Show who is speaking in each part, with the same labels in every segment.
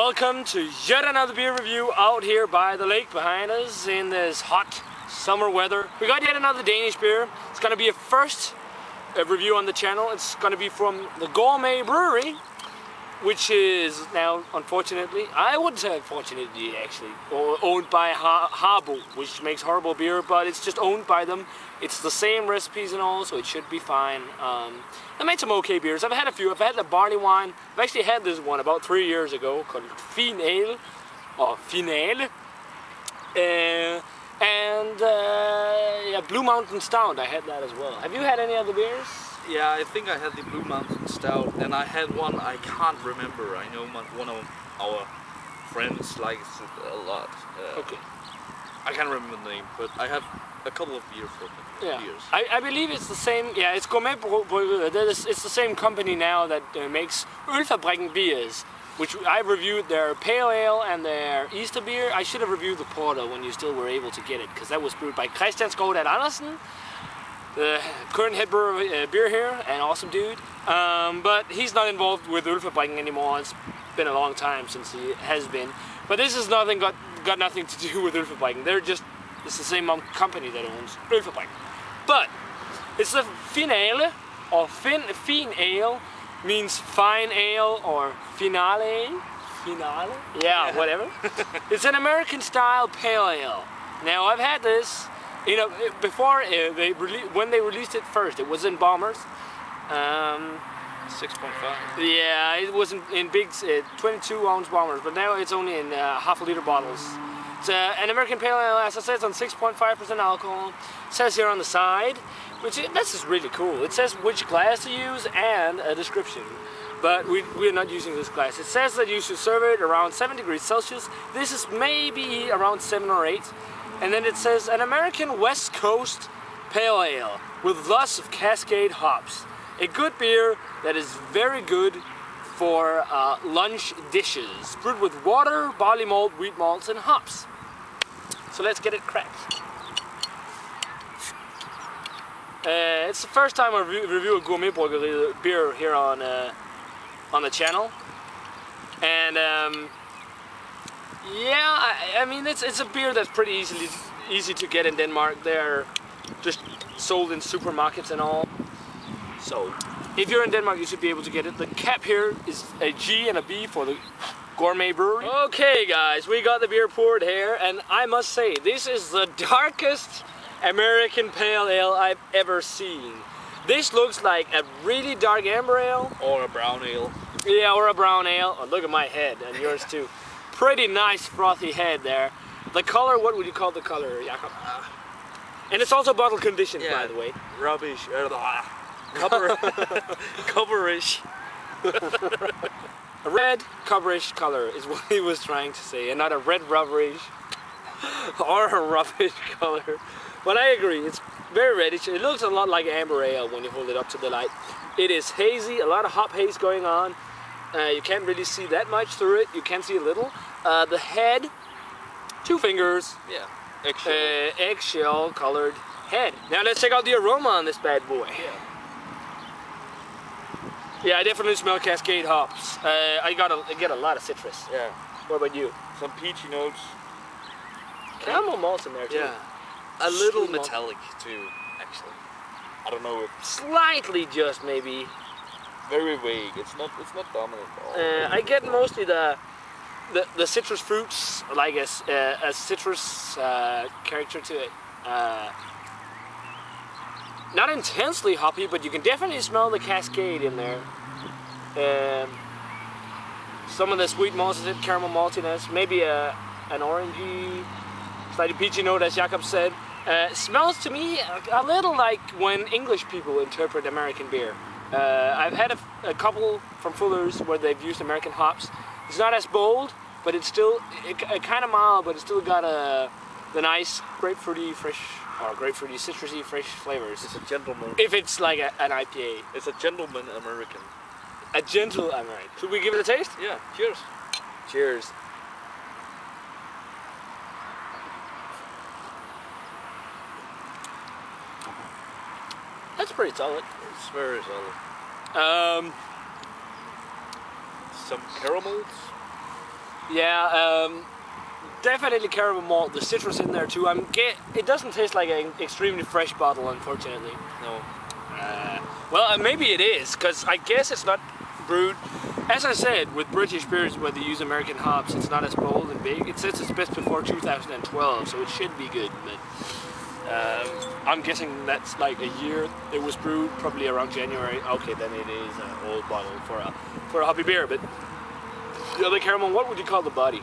Speaker 1: welcome to yet another beer review out here by the lake behind us in this hot summer weather. We got yet another Danish beer. It's going to be a first review on the channel. It's going to be from the Gourmetbryeriet, which is now, unfortunately, I wouldn't say unfortunately actually, owned by Harbo, which makes horrible beer, but it's just owned by them. It's the same recipes and all, so it should be fine. I made some okay beers. I've had a few. I've had the barley wine. I've actually had this one about 3 years ago called FinAle, or FinAle. Yeah, Blue Mountain Stout, I had that as well. Have you had any other beers?
Speaker 2: Yeah, I think I had the Blue Mountain Stout, and I had one I can't remember. I know one of our friends likes it a lot.
Speaker 1: Okay.
Speaker 2: I can't remember the name, but I have a couple of beers from it.
Speaker 1: Yeah, I believe it's the same. Yeah, it's Gourmetbryggeriet. It's the same company now that makes Ølfabrikken beers, which I reviewed their pale ale and their Easter beer. I should have reviewed the porter when you still were able to get it, because that was brewed by Christian Skovdal Andersen, the current head brewer beer here, an awesome dude. But he's not involved with Ølfabrikken anymore. It's been a long time since he has been. But this is got nothing to do with Ølfabrikken. It's the same company that owns Ølfabrikken. But it's the FinAle, or FinAle, means fine ale or FinAle. FinAle? Yeah, whatever. It's an American style pale ale. Now I've had this, you know, before when they released it first, it was in bombers.
Speaker 2: 6.5.
Speaker 1: Yeah, it was in big 22-ounce bombers, but now it's only in half-liter bottles. It's an American pale ale, as I said, it's on 6.5% alcohol. It says here on the side, this is really cool. It says which glass to use and a description. But we're not using this glass. It says that you should serve it around 7 degrees Celsius. This is maybe around 7 or 8. And then it says an American West Coast pale ale with lots of Cascade hops. A good beer that is very good for lunch dishes, brewed with water, barley malt, wheat malts, and hops. So let's get it cracked. It's the first time I review a Gourmetbryggeriet beer here on the channel, and yeah, I mean it's a beer that's pretty easy to get in Denmark. They're just sold in supermarkets and all. So if you're in Denmark, you should be able to get it. The cap here is a G and a B for the Gourmetbryeriet. Okay guys, we got the beer poured here, and I must say, this is the darkest American pale ale I've ever seen. This looks like a really dark amber ale.
Speaker 2: Or a brown ale.
Speaker 1: Yeah, or a brown ale. Oh, look at my head, and yours too. Pretty nice frothy head there. The color, what would you call the color, Jakob? And it's also bottle conditioned,
Speaker 2: yeah,
Speaker 1: by the way.
Speaker 2: Rubbish. Coverish.
Speaker 1: A red cobberish color is what he was trying to say, and not a red rubberish or a rubbish color. But I agree, it's very reddish. It looks a lot like amber ale when you hold it up to the light. It is hazy, a lot of hop haze going on. You can't really see that much through it. You can see a little. The head, 2 fingers.
Speaker 2: Yeah.
Speaker 1: Eggshell colored head. Now let's check out the aroma on this bad boy. Yeah, I definitely smell Cascade hops. I get a lot of citrus.
Speaker 2: Yeah.
Speaker 1: What about you?
Speaker 2: Some peachy notes.
Speaker 1: Caramel malts in there too.
Speaker 2: Yeah. A little metallic too, actually. I don't know if
Speaker 1: slightly, just maybe.
Speaker 2: Very vague. It's not dominant at all.
Speaker 1: I get mostly the citrus fruits, like a citrus character to it. Not intensely hoppy, but you can definitely smell the Cascade in there. Some of the sweet malts, caramel maltiness, maybe an orangey, slightly peachy note, as Jakob said. Smells to me a little like when English people interpret American beer. I've had a couple from Fuller's where they've used American hops. It's not as bold, but it's still kind of mild, but it's still got the nice grapefruity, fresh, or grapefruity, citrusy, fresh flavors.
Speaker 2: It's a gentleman.
Speaker 1: If it's like an IPA.
Speaker 2: It's a gentleman American.
Speaker 1: A gentle American. Should we give it a taste?
Speaker 2: Yeah, cheers.
Speaker 1: Cheers. That's pretty solid.
Speaker 2: It's very solid. Some caramels.
Speaker 1: Yeah, definitely caramel malt. The citrus in there too. It doesn't taste like an extremely fresh bottle, unfortunately.
Speaker 2: No.
Speaker 1: Well, maybe it is, because I guess it's not brewed. As I said, with British beers where they use American hops, it's not as bold and big. It says it's best before 2012, so it should be good. But I'm guessing that's like a year it was brewed, probably around January. Okay, then it is an old bottle for a hoppy beer. But the other caramel, what would you call the body?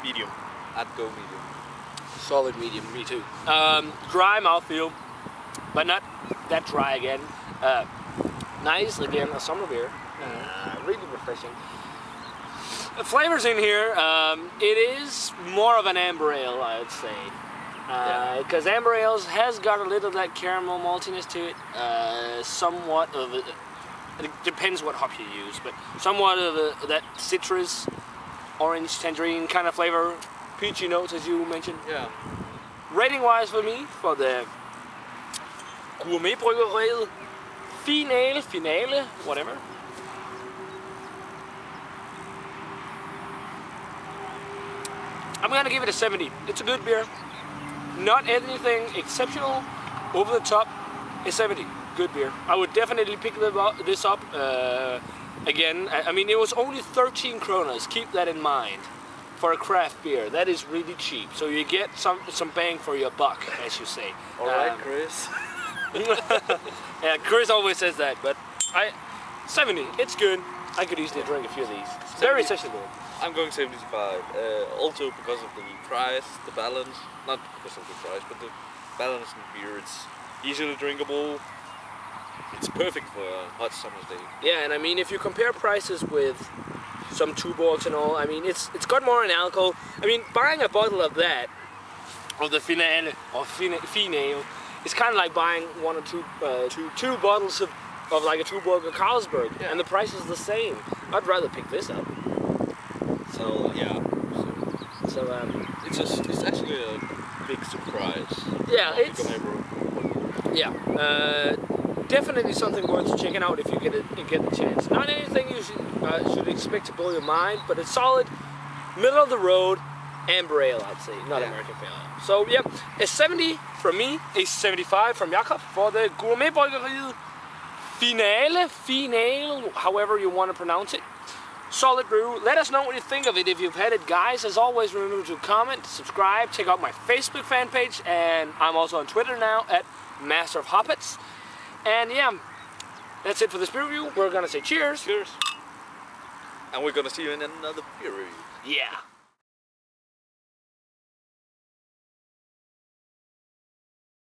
Speaker 2: Medium. I'd go medium.
Speaker 1: Solid medium, me too. Dry mouthfeel, but not that dry again. Nice, again, a summer beer. Really refreshing. The flavors in here, it is more of an amber ale, I would say. Because amber ales has got a little of that caramel maltiness to it. Somewhat of it depends what hop you use, but somewhat of that citrus, orange, tangerine kind of flavor. Peachy notes, as you mentioned.
Speaker 2: Yeah.
Speaker 1: Rating-wise for me, for the Gourmetbryggeriet, FinAle, whatever. I'm gonna give it a 70. It's a good beer. Not anything exceptional, over the top. A 70. Good beer. I would definitely pick this up again. I mean, it was only 13 kronas. Keep that in mind. For a craft beer, that is really cheap. So you get some bang for your buck, as you say.
Speaker 2: All right, Chris.
Speaker 1: Yeah, Chris always says that, but 70. It's good. I could easily drink a few of these. It's very sessionable.
Speaker 2: I'm going 75. Also because of the price, the balance. Not because of the price, but the balance in beer. It's easily drinkable. It's perfect for a hot summer's day.
Speaker 1: Yeah, and I mean, if you compare prices with some Tuborgs and all, I mean, it's got more in alcohol. I mean, buying a bottle of that, of the FinAle, or FinAle, it's kind of like buying one or two bottles of like a Tuborg or Carlsberg, and the price is the same. I'd rather pick this up.
Speaker 2: So yeah,
Speaker 1: so
Speaker 2: it's actually a big surprise.
Speaker 1: Yeah, definitely something worth checking out if you get the chance. Not anything you should expect to blow your mind, but it's solid, middle of the road, amber ale, I'd say, not American pale ale. So yeah, a 70 from me, a 75 from Jakob for the Gourmetbryggeriet FinAle, however you want to pronounce it. Solid brew. Let us know what you think of it if you've had it, guys. As always, remember to comment, subscribe, check out my Facebook fan page, and I'm also on Twitter now at Master of Hoppets. And yeah, that's it for this beer review. We're gonna say cheers.
Speaker 2: Cheers. And we're gonna see you in another beer review.
Speaker 1: Yeah.